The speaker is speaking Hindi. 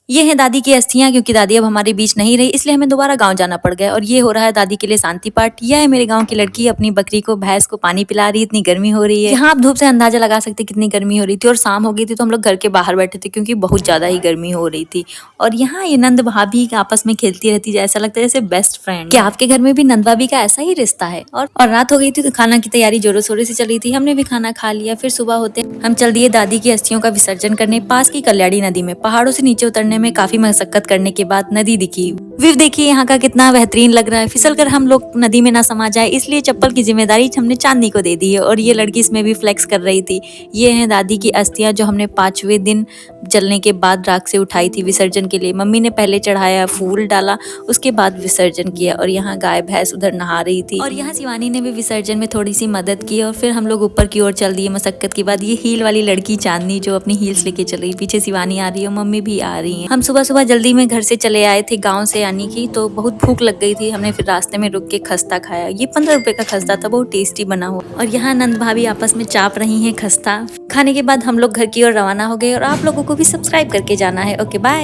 ये है दादी की अस्थियां, क्योंकि दादी अब हमारे बीच नहीं रही, इसलिए हमें दोबारा गांव जाना पड़ गया। और ये हो रहा है दादी के लिए शांति पाठ। यह है मेरे गांव की लड़की अपनी बकरी को, भैंस को पानी पिला रही है। इतनी गर्मी हो रही है यहाँ, आप धूप से अंदाजा लगा सकते कितनी गर्मी हो रही थी। और शाम हो गई थी तो हम लोग घर के बाहर बैठे थे, क्योंकि बहुत ज्यादा ही गर्मी हो रही थी। और यहाँ ये नंद भाभी आपस में खेलती रहती है, ऐसा लगता है जैसे बेस्ट फ्रेंड। क्या आपके घर में भी नंद भाभी का ऐसा ही रिश्ता है? और रात हो गई थी तो खाना की तैयारी जोरों शोरों से चल रही थी। हमने भी खाना खा लिया। फिर सुबह होते हम चल दिए दादी की अस्थियों का विसर्जन करने पास की कल्याणी नदी में। पहाड़ों से नीचे उतरने में काफी मशक्कत करने के बाद नदी दिखी। व्यू देखिए यहाँ का कितना बेहतरीन लग रहा है। फिसलकर हम लोग नदी में ना समा जाए, इसलिए चप्पल की जिम्मेदारी हमने चांदनी को दे दी है। और ये लड़की इसमें भी फ्लेक्स कर रही थी। ये है दादी की अस्थियां, जो हमने 5वें दिन जलने के बाद राख से उठाई थी विसर्जन के लिए। मम्मी ने पहले चढ़ाया, फूल डाला, उसके बाद विसर्जन किया। और यहाँ गाय भैंस उधर नहा रही थी। और यहाँ शिवानी ने भी विसर्जन में थोड़ी सी मदद की। और फिर हम लोग ऊपर की ओर चल दिए मशक्कत के बाद। ये हील वाली लड़की चांदनी, जो अपनी हील्स लेके चल रही, पीछे शिवानी आ रही है, मम्मी भी आ रही है। हम सुबह सुबह जल्दी में घर से चले आए थे गाँव से, यानी कि तो बहुत भूख लग गई थी। हमने फिर रास्ते में रुक के खस्ता खाया। ये 15 रुपए का खस्ता था, बहुत टेस्टी बना हुआ। और यहाँ नंद भाभी आपस में चाप रही है खस्ता। खाने के बाद हम लोग घर की ओर रवाना हो गए। और आप लोगों को भी सब्सक्राइब करके जाना है। Okay bye.